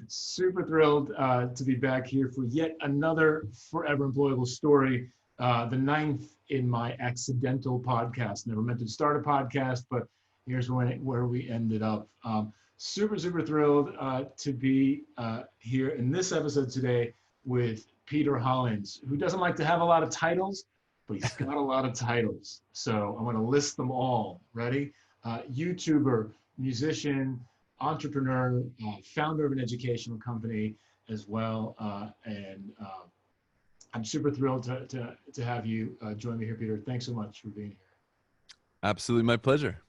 Super thrilled to be back here for yet another Forever Employable story, the ninth in my accidental podcast. Never meant to start a podcast, but here's where we ended up. Super thrilled to be here in this episode today with Peter Hollens, who doesn't like to have a lot of titles, but he's got a lot of titles. So I'm going to list them all. Ready? YouTuber, musician, entrepreneur, founder of an educational company as well. And I'm super thrilled to have you join me here, Peter. Thanks so much for being here. Absolutely, my pleasure.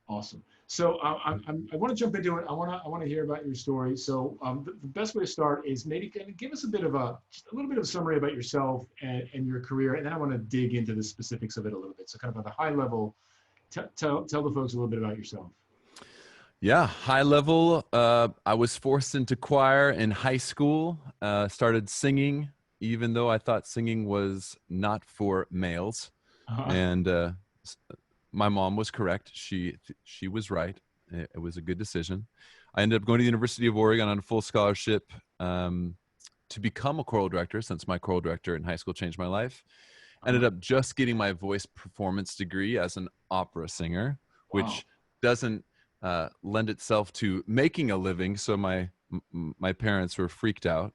Awesome. So I want to jump into it. I want to hear about your story. So the best way to start is maybe kind of give us just a little bit of a summary about yourself and your career, and then I want to dig into the specifics of it a little bit. So kind of at a high level, tell the folks a little bit about yourself. Yeah, high level. I was forced into choir in high school. Started singing, even though I thought singing was not for males. And my mom was correct. She was right. It was a good decision. I ended up going to the University of Oregon on a full scholarship to become a choral director, since my choral director in high school changed my life. Ended up just getting my voice performance degree as an opera singer, which doesn't lend itself to making a living. So my parents were freaked out.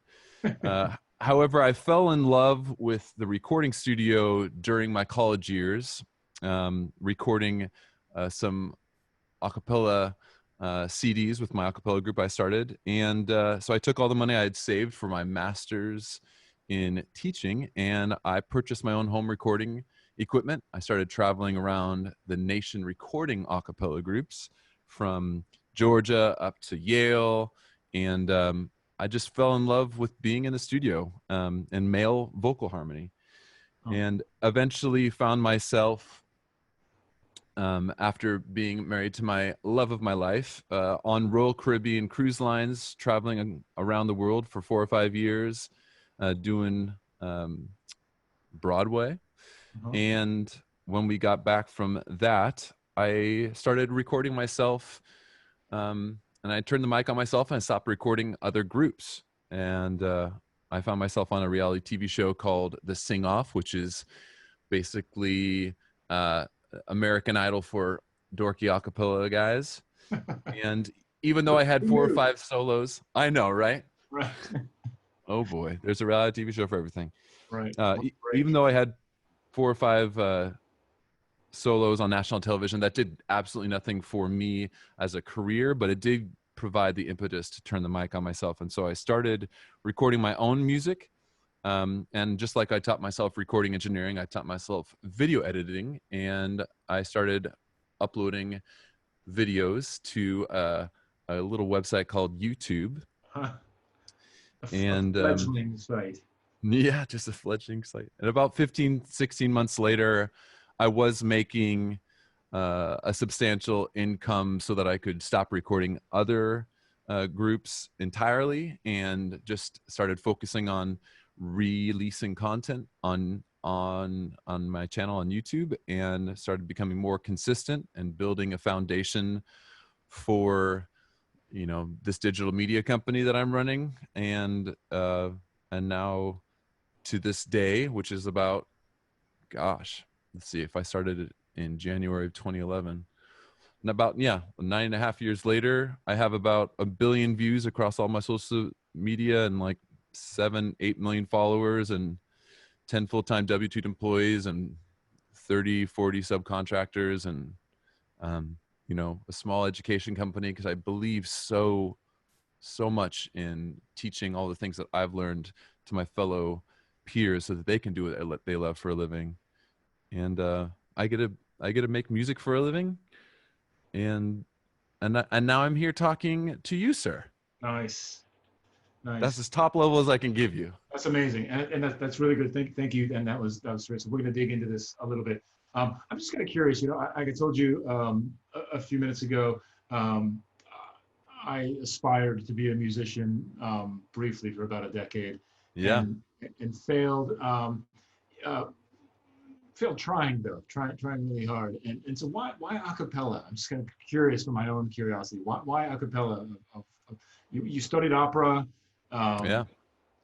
However, I fell in love with the recording studio during my college years, recording some a cappella CDs with my a cappella group I started. And so I took all the money I had saved for my master's in teaching, and I purchased my own home recording equipment. I started traveling around the nation recording a cappella groups from Georgia up to Yale. And I just fell in love with being in the studio and male vocal harmony. And eventually found myself, after being married to my love of my life, on Royal Caribbean cruise lines, traveling around the world for 4 or 5 years, doing Broadway. And when we got back from that, I started recording myself, and I turned the mic on myself and I stopped recording other groups. And I found myself on a reality TV show called The Sing Off, which is basically American Idol for dorky acapella guys. And even though I had 4 or 5 solos, I know, right? Right. Oh boy, there's a reality TV show for everything. Right. Even though I had 4 or 5 solos on national television, that did absolutely nothing for me as a career, but it did provide the impetus to turn the mic on myself. And so I started recording my own music. And just like I taught myself recording engineering, I taught myself video editing, and I started uploading videos to a little website called YouTube. A fledgling site. Yeah, just a fledgling site. And about 15, 16 months later, I was making a substantial income so that I could stop recording other groups entirely and just started focusing on releasing content on my channel on YouTube, and started becoming more consistent and building a foundation for, you know, this digital media company that I'm running. And now to this day, which is about, gosh, let's see, if I started it in January of 2011, and about 9.5 years later, I have about 1 billion views across all my social media, and like 7-8 million followers, and 10 full-time W-2 employees, and 30-40 subcontractors, and you know, a small education company, because I believe so much in teaching all the things that I've learned to my fellow peers so that they can do what they love for a living. And I get to make music for a living, and now I'm here talking to you, sir. Nice. That's as top level as I can give you. That's amazing, and that's really good. Thank you. And that was great. So we're going to dig into this a little bit. I'm just kind of curious. You know, I told you a few minutes ago, I aspired to be a musician briefly for about a decade. Yeah. And failed. Failed trying really hard. And so why a cappella? I'm just kind of curious, for my own curiosity. Why a cappella? You studied opera. Yeah.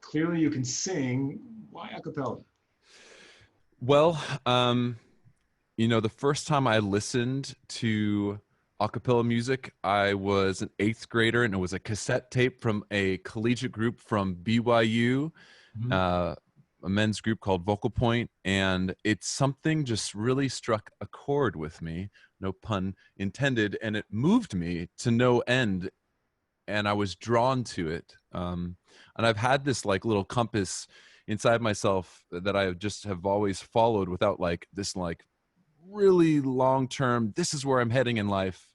Clearly you can sing. Why a cappella? Well, the first time I listened to a cappella music, I was an eighth grader, and it was a cassette tape from a collegiate group from BYU, Mhm. uh, a men's group called Vocal Point, and it's something just really struck a chord with me, no pun intended, and it moved me to no end, and I was drawn to it. And I've had this like little compass inside myself that I just have always followed without like this like really long term, this is where I'm heading in life.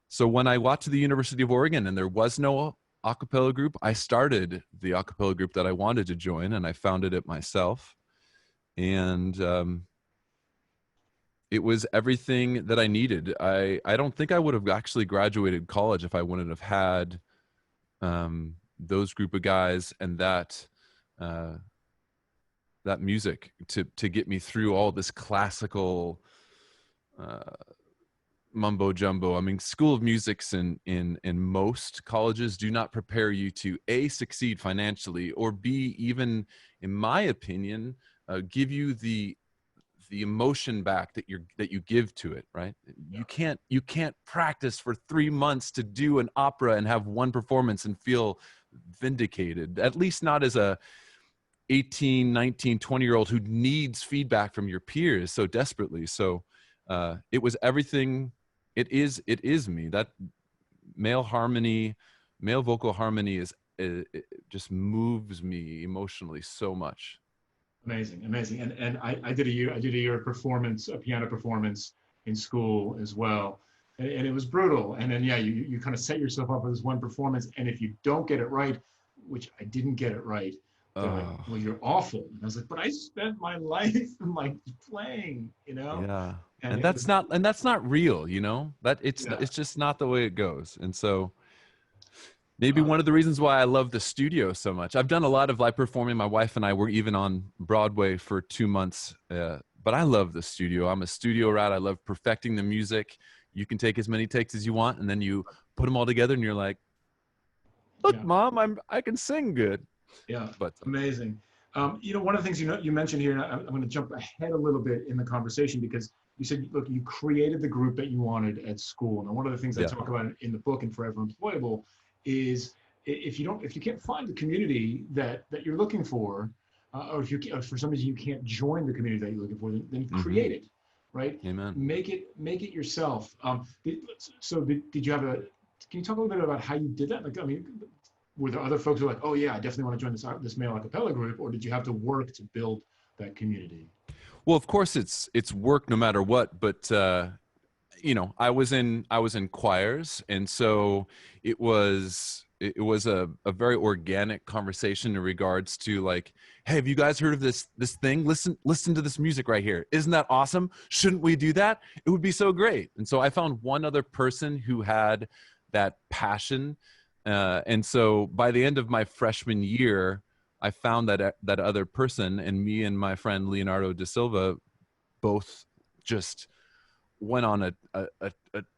So when I got to the University of Oregon and there was no a cappella group, I started the a cappella group that I wanted to join, and I founded it myself. And it was everything that I needed. I don't think I would have actually graduated college if I wouldn't have had those group of guys and uh, that music to get me through all this classical uh, mumbo jumbo. I mean, School of Music's in most colleges do not prepare you to A, succeed financially, or B, even in my opinion, give you the emotion back that you give to it, right? You can't practice for 3 months to do an opera and have one performance and feel vindicated, at least not as a 18, 19, 20-year-old who needs feedback from your peers so desperately. So it was everything. It is me. That male harmony, male vocal harmony it just moves me emotionally so much. Amazing, amazing. And I did a year of performance, a piano performance in school as well. And it was brutal. And then yeah, you kind of set yourself up for this one performance. And if you don't get it right, which I didn't get it right, they're like, Oh, well, you're awful. And I was like, but I spent my life like playing, you know? yeah. And And it was that's not real, that yeah, it's just not the way it goes. And so maybe uh, one of the reasons why I love the studio so much. I've done a lot of live performing. My wife and I were even on Broadway for 2 months, but I love the studio. I'm a studio rat. I love perfecting the music. You can take as many takes as you want, and then you put them all together, and you're like, "Look, yeah. Mom, I can sing good." Yeah, But amazing. One of the things you mentioned here, and I'm going to jump ahead a little bit in the conversation because you said, look, you created the group that you wanted at school. Now, one of the things I yeah, talk about in the book and Forever Employable is if you can't find the community that you're looking for, or for some reason you can't join the community that you're looking for, then mm-hmm. create it, right? Amen. Make it yourself. So did you have a? Can you talk a little bit about how you did that? Like, I mean, were there other folks who were like, oh yeah, I definitely want to join this male a cappella group, or did you have to work to build that community? Well, of course, it's work no matter what, but I was in choirs, and so it was a very organic conversation in regards to like, hey, have you guys heard of this thing? Listen to this music right here. Isn't that awesome? Shouldn't we do that? It would be so great. And so I found one other person who had that passion, and so by the end of my freshman year, I found that other person, and me and my friend Leonardo da Silva both just went on a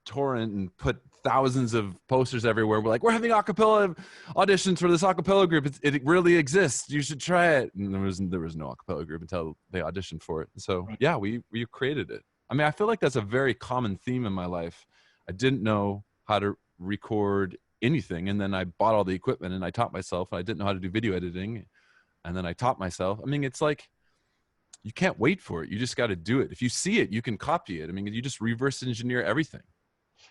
torrent and put thousands of posters everywhere. We're like, we're having acapella auditions for this acapella group. It really exists. You should try it. And there was no acapella group until they auditioned for it. And so Right. yeah, we created it. I mean, I feel like that's a very common theme in my life. I didn't know how to record anything, and then I bought all the equipment and I taught myself. And I didn't know how to do video editing, and then I taught myself. I mean, it's like you can't wait for it. You just got to do it. If you see it, you can copy it. I mean, you just reverse engineer everything.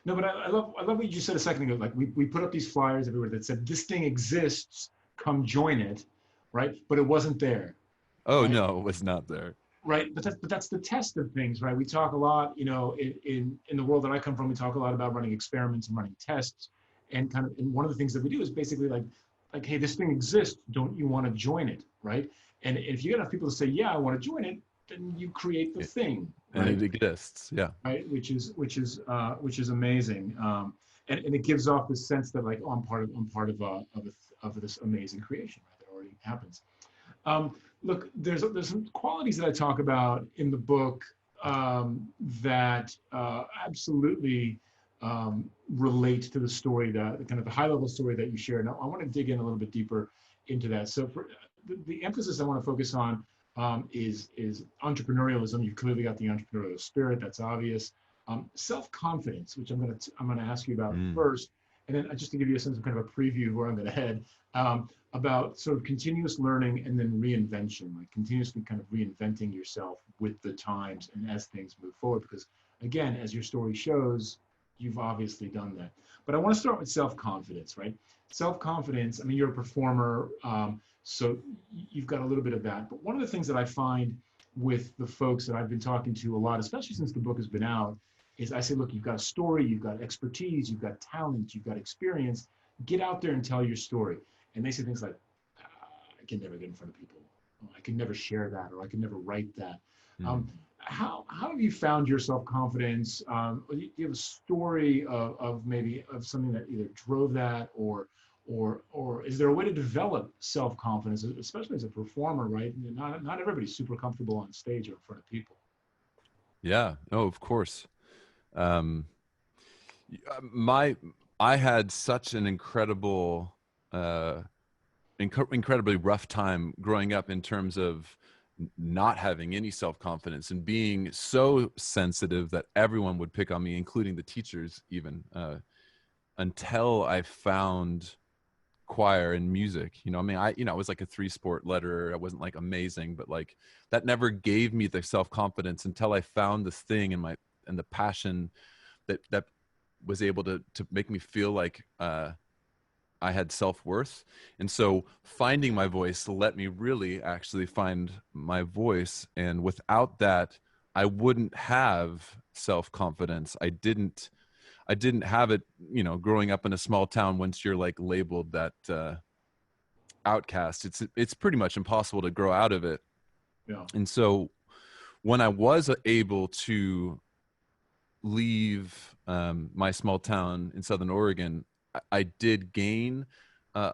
No, but I love what you just said a second ago. Like we put up these flyers everywhere that said this thing exists, come join it, right? But it wasn't there, Oh right? no, it was not there. Right. But that's the test of things, right? We talk a lot, in the world that I come from, we talk a lot about running experiments and running tests, and one of the things that we do is basically like, hey, this thing exists. Don't you want to join it, right? And if you get enough people to say, yeah, I want to join it, then you create the It- thing, and right? it exists. Yeah. Right, which is amazing, and it gives off this sense that like, oh, I'm part of this amazing creation, right, that already happens. Look, there's some qualities that I talk about in the book, that absolutely relate to the story, the kind of the high level story that you shared. Now, I want to dig in a little bit deeper into that. So, for the emphasis I want to focus on is entrepreneurialism. You've clearly got the entrepreneurial spirit. That's obvious. Self-confidence, which I'm gonna ask you about Mm. first, and then just to give you a sense of kind of a preview of where I'm going to head, about sort of continuous learning and then reinvention, like continuously kind of reinventing yourself with the times and as things move forward. Because again, as your story shows, you've obviously done that. But I want to start with self-confidence, right? Self-confidence. I mean, you're a performer, so you've got a little bit of that. But one of the things that I find with the folks that I've been talking to a lot, especially since the book has been out, is I say, look, you've got a story, you've got expertise, you've got talent, you've got experience. Get out there and tell your story. And they say things like, I can never get in front of people. Oh, I can never share that, or I can never write that. Mm. How have you found your self-confidence? Do you have a story of maybe of something that either drove that, or is there a way to develop self-confidence, especially as a performer, right? Not everybody's super comfortable on stage or in front of people. Yeah, no, of course. Um, my I had such an uh, incredibly rough time growing up in terms of not having any self-confidence and being so sensitive that everyone would pick on me, including the teachers, even until I found choir and music. I mean, I was like a 3-sport letterer. I wasn't like amazing, but like that never gave me the self-confidence until I found this thing in and the passion that was able to make me feel like I had self-worth. And so finding my voice let me really actually find my voice. And without that, I wouldn't have self-confidence. I didn't have it, growing up in a small town. Once you're like labeled that outcast, it's pretty much impossible to grow out of it. Yeah. And so when I was able to leave my small town in Southern Oregon, I did gain uh,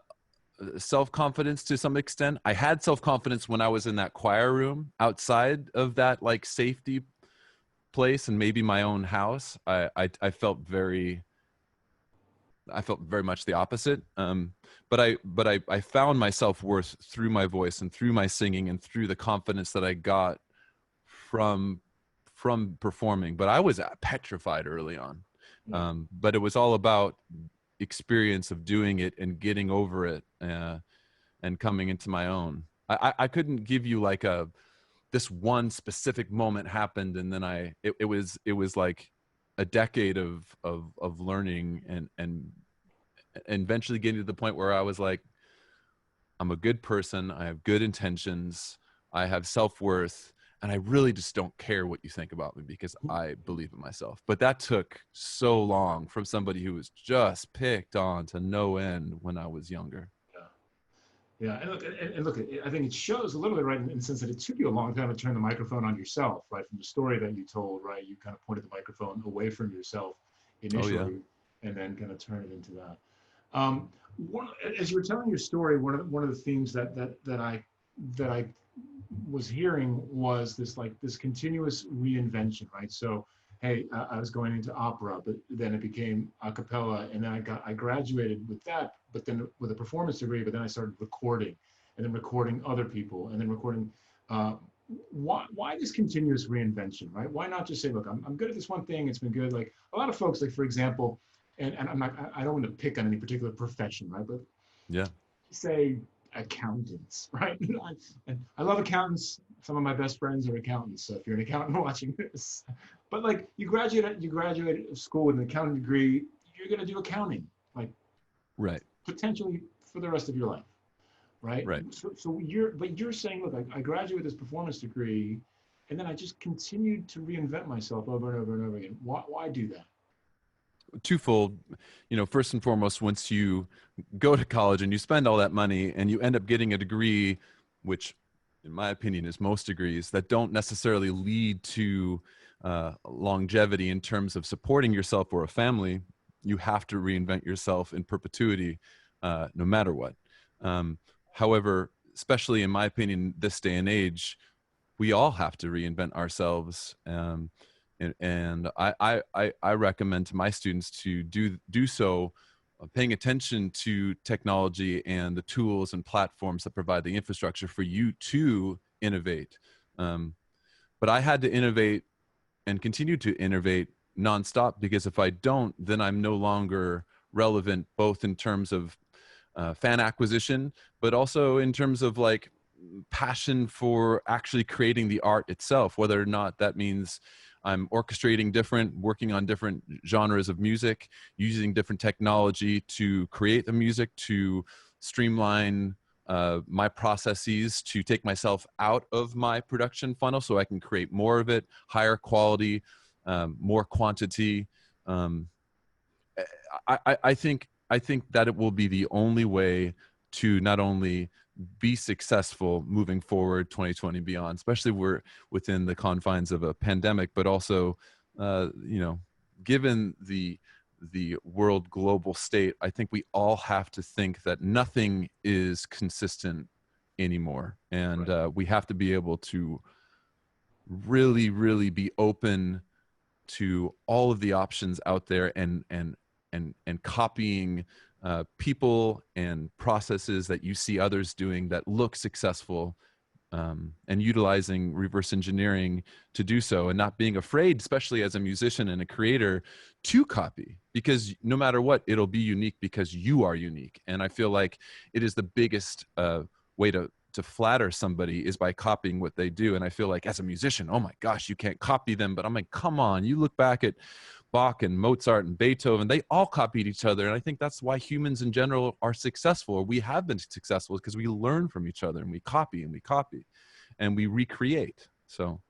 self-confidence to some extent. I had self-confidence when I was in that choir room outside of that like safety place and maybe my own house. I felt very much the opposite. But I found my self-worth through my voice and through my singing and through the confidence that I got from performing. But I was petrified early on. Yeah. But it was all about experience of doing it and getting over it and coming into my own. I couldn't give you like this one specific moment happened and then it was like a decade of learning and eventually getting to the point where I was like, I'm a good person, I have good intentions, I have self-worth, and I really just don't care what you think about me because I believe in myself. But that took so long from somebody who was just picked on to no end when I was younger. Yeah, and look, I think it shows a little bit, right, in the sense that it took you a long time to turn the microphone on yourself, right, from the story that you told, right? You kind of pointed the microphone away from yourself Oh yeah. initially, and then kind of turn it into that. Um, as you were telling your story, one of the themes that I was hearing was this continuous reinvention, right? So, hey, I was going into opera, but then it became a cappella, and then I graduated with that, but then with a performance degree, but then I started recording, and then recording other people, and then recording. Uh, why this continuous reinvention, right? Why not just say, look, I'm good at this one thing, it's been good. Like a lot of folks, like for example, and I don't want to pick on any particular profession, right? But Yeah. say accountants, right? I love accountants. Some of my best friends are accountants. So if you're an accountant watching this, but like you graduate school with an accounting degree, you're going to do accounting, like Right. potentially for the rest of your life, right? Right. So you're saying, look, I graduated this performance degree, and then I just continued to reinvent myself over and over and over again. Why do that? Twofold. First and foremost, once you go to college and you spend all that money and you end up getting a degree, which in my opinion is most degrees that don't necessarily lead to longevity in terms of supporting yourself or a family, you have to reinvent yourself in perpetuity, no matter what. However, especially in my opinion, this day and age, we all have to reinvent ourselves. And I recommend to my students to do so, paying attention to technology and the tools and platforms that provide the infrastructure for you to innovate. But I had to innovate and continue to innovate nonstop, because if I don't, then I'm no longer relevant, both in terms of fan acquisition, but also in terms of like passion for actually creating the art itself, whether or not that means I'm orchestrating working on different genres of music, using different technology to create the music, to streamline my processes, to take myself out of my production funnel so I can create more of it, higher quality, more quantity. I think that it will be the only way to not only be successful moving forward 2020 beyond, especially we're within the confines of a pandemic, but also given the world global state, I think we all have to think that nothing is consistent anymore, and we have to be able to really be open to all of the options out there, and copying people and processes that you see others doing that look successful, and utilizing reverse engineering to do so, and not being afraid, especially as a musician and a creator, to copy, because no matter what, it'll be unique because you are unique. And I feel like it is the biggest way to flatter somebody is by copying what they do. And I feel like as a musician, oh my gosh, you can't copy them. But I'm like, come on, you look back at Bach and Mozart and Beethoven, they all copied each other. And I think that's why humans in general are successful, or we have been successful, because we learn from each other, and we copy and we recreate. So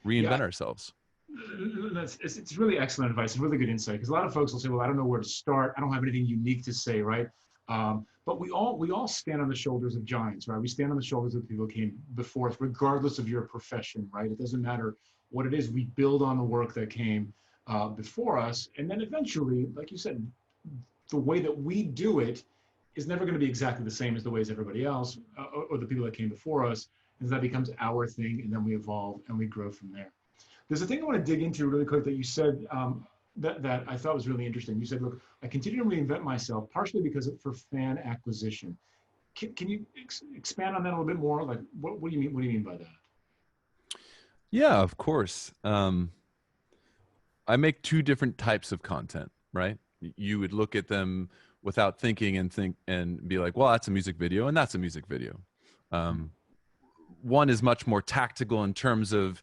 reinvent ourselves. It's really excellent advice and really good insight, because a lot of folks will say, well, I don't know where to start. I don't have anything unique to say, right? But we all stand on the shoulders of giants, right? We stand on the shoulders of people who came before us, regardless of your profession, right? It doesn't matter what it is. We build on the work that came before us. And then eventually, like you said, the way that we do it is never going to be exactly the same as the ways everybody else or the people that came before us. And that becomes our thing, and then we evolve and we grow from there. There's a thing I want to dig into really quick that you said that I thought was really interesting. You said, look, I continue to reinvent myself, partially because for fan acquisition. Can you expand on that a little bit more? Like, what do you mean? What do you mean by that? Yeah, of course. I make two different types of content, right? You would look at them without thinking and be like, well, that's a music video and that's a music video. One is much more tactical in terms of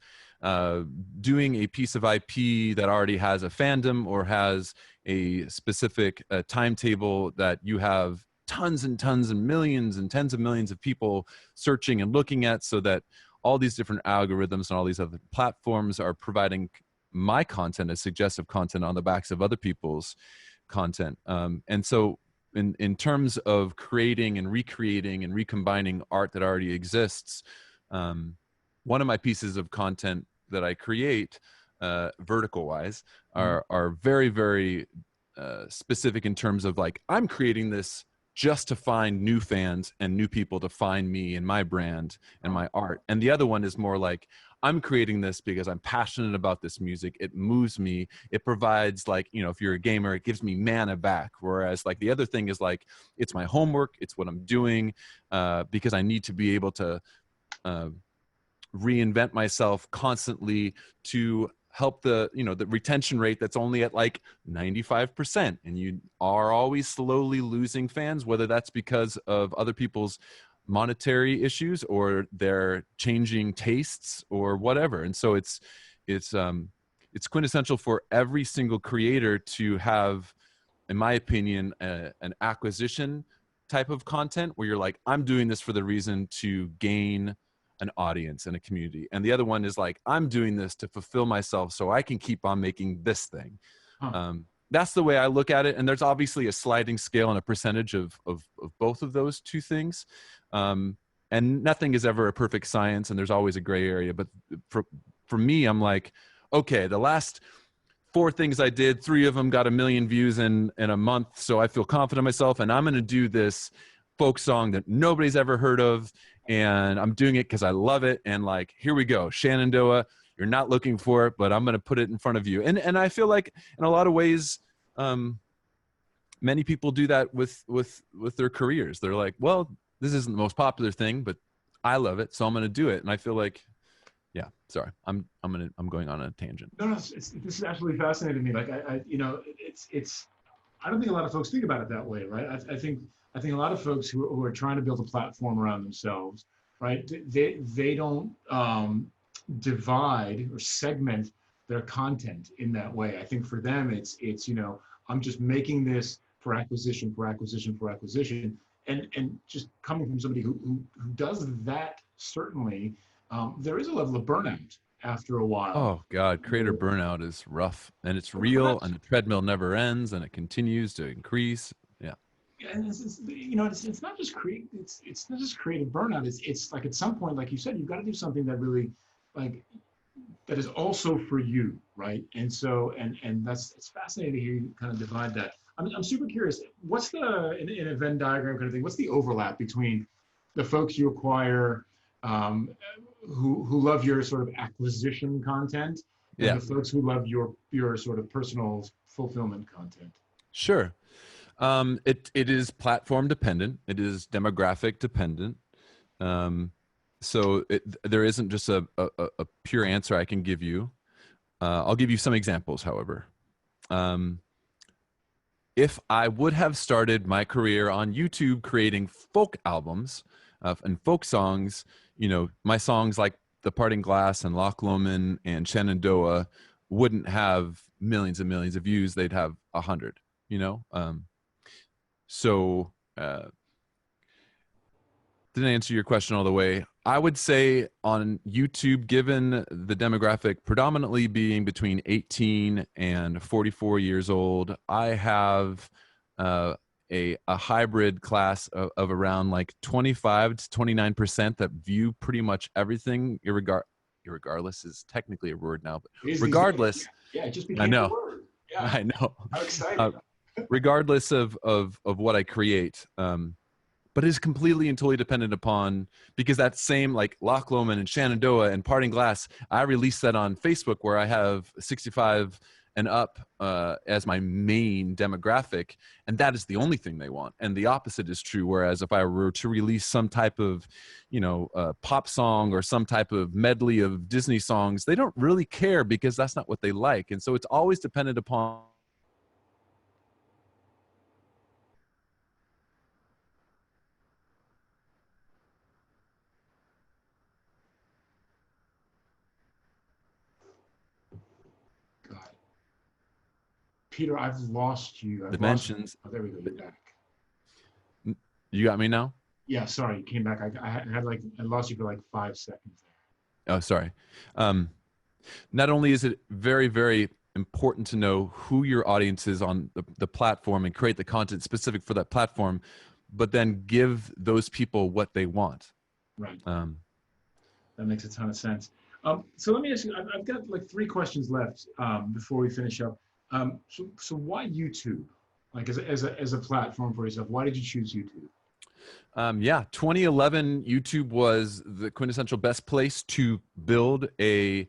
doing a piece of IP that already has a fandom or has a specific timetable that you have tons and tons and millions and tens of millions of people searching and looking at, so that all these different algorithms and all these other platforms are providing my content as suggestive content on the backs of other people's content. And so in terms of creating and recreating and recombining art that already exists, one of my pieces of content that I create, vertical wise, are very, very specific in terms of like, I'm creating this just to find new fans and new people to find me and my brand and my art. And the other one is more like, I'm creating this because I'm passionate about this music. It moves me. It provides, like, you know, if you're a gamer, it gives me mana back. Whereas like the other thing is like, it's my homework. It's what I'm doing because I need to be able to reinvent myself constantly to help the retention rate that's only at like 95%. And you are always slowly losing fans, whether that's because of other people's monetary issues or their changing tastes or whatever. And so it's quintessential for every single creator to have, in my opinion, an acquisition type of content where you're like, I'm doing this for the reason to gain an audience and a community. And the other one is like, I'm doing this to fulfill myself so I can keep on making this thing. That's the way I look at it. And there's obviously a sliding scale and a percentage of both of those two things. And nothing is ever a perfect science, and there's always a gray area. But for me, I'm like, okay, the last 4 things I did, 3 of them got 1 million views in a month. So I feel confident in myself, and I'm going to do this folk song that nobody's ever heard of. And I'm doing it because I love it. And like, here we go. Shenandoah, You're not looking for it, but I'm going to put it in front of you. And I feel like in a lot of ways, many people do that with their careers. They're like, well, this isn't the most popular thing, but I love it, so I'm going to do it. And I feel like, yeah, sorry, I'm going on a tangent. No, this is absolutely fascinating to me. Like it's I don't think a lot of folks think about it that way, right? I think a lot of folks who are trying to build a platform around themselves, right? They don't divide or segment their content in that way. I think for them, it's I'm just making this for acquisition, and just coming from somebody who does that, certainly, there is a level of burnout after a while. Oh God, creator burnout is rough, and it's real, and the treadmill never ends, and it continues to increase. Yeah. And it's not just it's not just creative burnout. It's like at some point, like you said, you've got to do something that really, like, that is also for you, right? And so, and it's fascinating to hear you kind of divide that. I'm super curious. What's in a Venn diagram kind of thing? What's the overlap between the folks you acquire, who love your sort of acquisition content, and the folks who love your sort of personal fulfillment content? Sure. It is platform dependent. It is demographic dependent. So there isn't just a pure answer I can give you. I'll give you some examples, however. If I would have started my career on YouTube creating folk albums and folk songs, my songs like The Parting Glass and Loch Lomond and Shenandoah wouldn't have millions and millions of views. They'd have 100, So didn't answer your question all the way. I would say on YouTube, given the demographic predominantly being between 18 and 44 years old, I have a hybrid class of around like 25 to 29% that view pretty much everything. Irregardless is technically a word now, but regardless, it just became a word. Yeah. I know. How exciting! Regardless of what I create. But is completely and totally dependent upon, because that same like Loch Lomond and Shenandoah and Parting Glass, I released that on Facebook where I have 65 and up as my main demographic, and that is the only thing they want. And the opposite is true. Whereas if I were to release some type of, pop song or some type of medley of Disney songs, they don't really care because that's not what they like. And so it's always dependent upon. Peter, I've lost you. Dimensions. Oh, there we go. You're back. You got me now? Yeah, sorry, you came back. I lost you for like 5 seconds there. Oh, sorry. Not only is it very, very important to know who your audience is on the platform and create the content specific for that platform, but then give those people what they want. Right. That makes a ton of sense. So let me ask you, I've got like 3 questions left before we finish up. So why YouTube? Like as a platform for yourself, why did you choose YouTube? 2011 YouTube was the quintessential best place to build a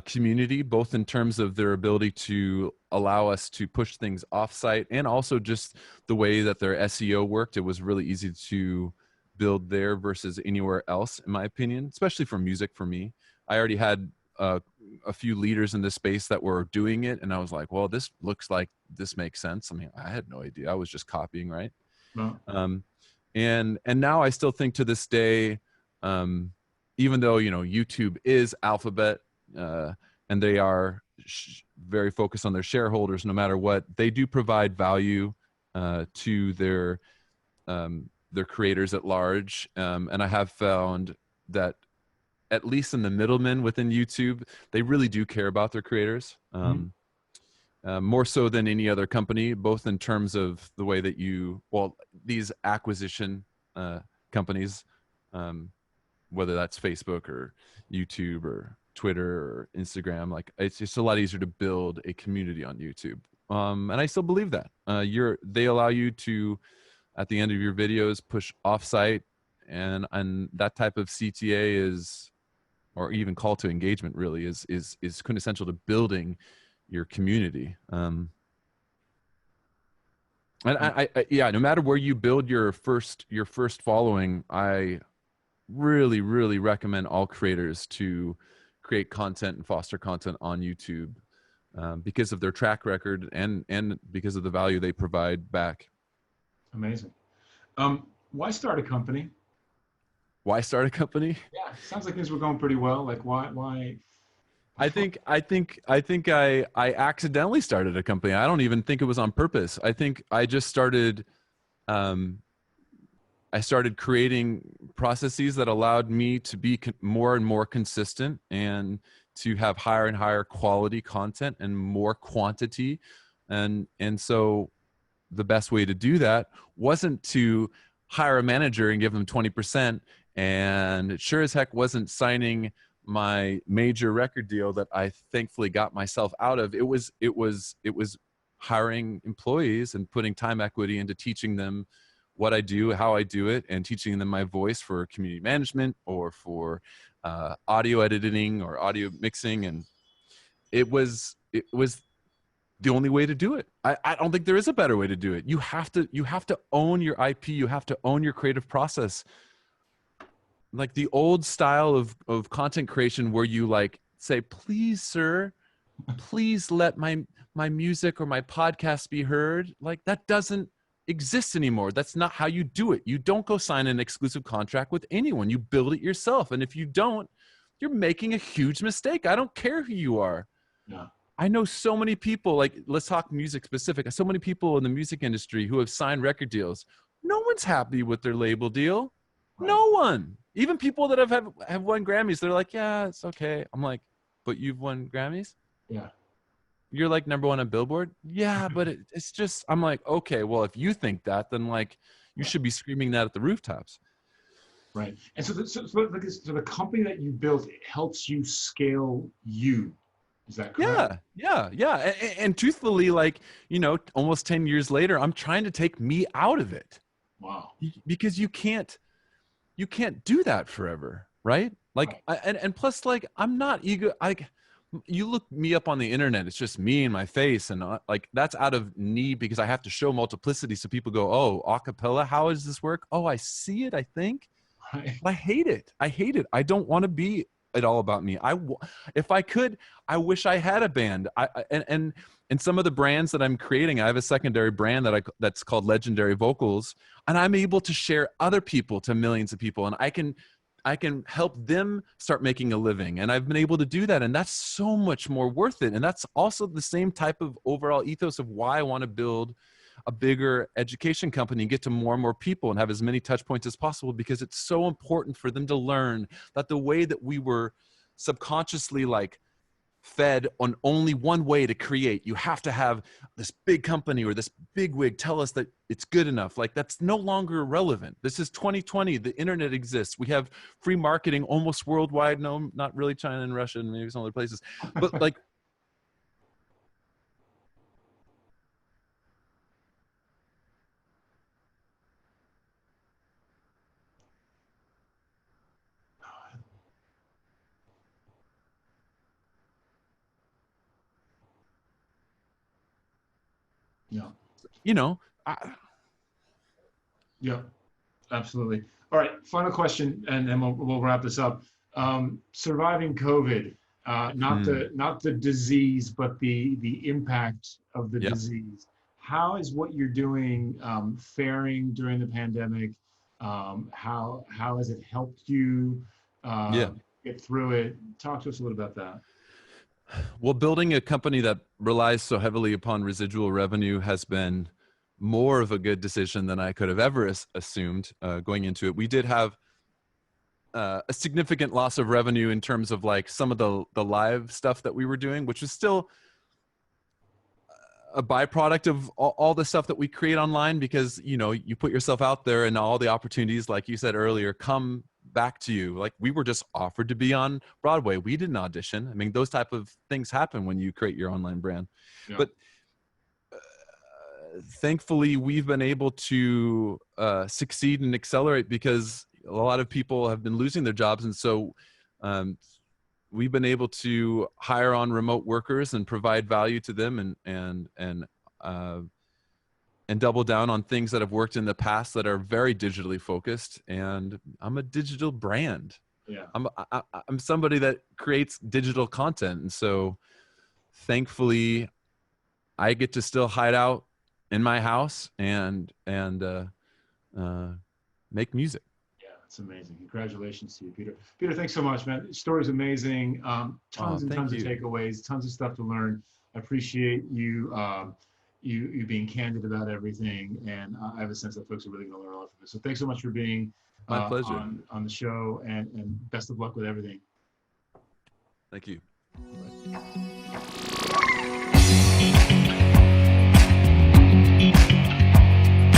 community, both in terms of their ability to allow us to push things offsite and also just the way that their SEO worked. It was really easy to build there versus anywhere else, in my opinion, especially for music. For me, I already had a few leaders in this space that were doing it, and I was like, well, this looks like this makes sense. I mean, I had no idea. I was just copying, right? No. And now I still think to this day, even though YouTube is Alphabet and they are very focused on their shareholders, no matter what, they do provide value to their creators at large. And I have found that at least in the middlemen within YouTube, they really do care about their creators. More so than any other company, both in terms of the way that these acquisition companies, whether that's Facebook or YouTube or Twitter or Instagram, like it's just a lot easier to build a community on YouTube. And I still believe that. They allow you to, at the end of your videos, push offsite, and that type of CTA is or even call to engagement really is quintessential to building your community. And yeah, no matter where you build your first following, I really, really recommend all creators to create content and foster content on YouTube, because of their track record and because of the value they provide back. Amazing. Why start a company? Why start a company? Yeah, sounds like things were going pretty well. Like why? I accidentally started a company. I don't even think it was on purpose. I think I just started, I started creating processes that allowed me to be more and more consistent and to have higher and higher quality content and more quantity. And so the best way to do that wasn't to hire a manager and give them 20%. And it sure as heck wasn't signing my major record deal that I thankfully got myself out of. It was hiring employees and putting time equity into teaching them what I do, how I do it, and teaching them my voice for community management or for audio editing or audio mixing. And it was the only way to do it. I don't think there is a better way to do it. You have to own your IP. You have to own your creative process. Like the old style of content creation where you like say, please, sir, please let my music or my podcast be heard. Like that doesn't exist anymore. That's not how you do it. You don't go sign an exclusive contract with anyone. You build it yourself. And if you don't, you're making a huge mistake. I don't care who you are. Yeah. I know so many people, like let's talk music specific. So many people in the music industry who have signed record deals. No one's happy with their label deal. Right. No one. Even people that have won Grammys, they're like, yeah, it's okay. I'm like, but you've won Grammys? Yeah. You're like number one on Billboard? Yeah, but it's just, I'm like, okay, well, if you think that, then like you should be screaming that at the rooftops. Right. And so the company that you built helps you scale you. Is that correct? Yeah. And truthfully, like, you know, almost 10 years later, I'm trying to take me out of it. Wow. Because you can't do that forever, right? Like, Right. and plus, like, I'm not ego. You look me up on the internet, it's just me and my face, and like that's out of need because I have to show multiplicity so people go, oh, acapella, how does this work? Oh, I see it, I think. Right. But I hate it. I don't want to be it all about me. If I could, I wish I had a band. And some of the brands that I'm creating, I have a secondary brand that's called Legendary Vocals, and I'm able to share other people to millions of people, and I can help them start making a living. And I've been able to do that, and that's so much more worth it. And that's also the same type of overall ethos of why I want to build a bigger education company and get to more and more people and have as many touch points as possible, because it's so important for them to learn that the way that we were subconsciously like fed on only one way to create, you have to have this big company or this big wig tell us that it's good enough. Like that's no longer relevant. This is 2020. The internet exists. We have free marketing almost worldwide. No, not really China and Russia and maybe some other places, but like, Yeah. you know, Yeah. Absolutely. All right. Final question, and then we'll wrap this up. Surviving COVID, not the disease, but the impact of the yeah. disease. How is what you're doing faring during the pandemic? How has it helped you get through it? Talk to us a little about that. Well, building a company that relies so heavily upon residual revenue has been more of a good decision than I could have ever assumed going into it. We did have a significant loss of revenue in terms of like some of the live stuff that we were doing, which is still a byproduct of all the stuff that we create online, because, you know, you put yourself out there and all the opportunities, like you said earlier, come back to you. Like we were just offered to be on Broadway. We didn't audition. I mean, those type of things happen when you create your online brand. Yeah. But thankfully we've been able to succeed and accelerate because a lot of people have been losing their jobs. And so we've been able to hire on remote workers and provide value to them, and double down on things that have worked in the past that are very digitally focused. And I'm a digital brand. Yeah. I'm somebody that creates digital content, and so thankfully I get to still hide out in my house and make music. Yeah, it's amazing. Congratulations to you, Peter. Peter, thanks so much, man. The story's amazing. Tons and Thank tons of you. takeaways, tons of stuff to learn. I appreciate you, you being candid about everything, and I have a sense that folks are really going to learn a lot from this. So thanks so much for being My pleasure. on the show, and best of luck with everything. Thank you. Bye.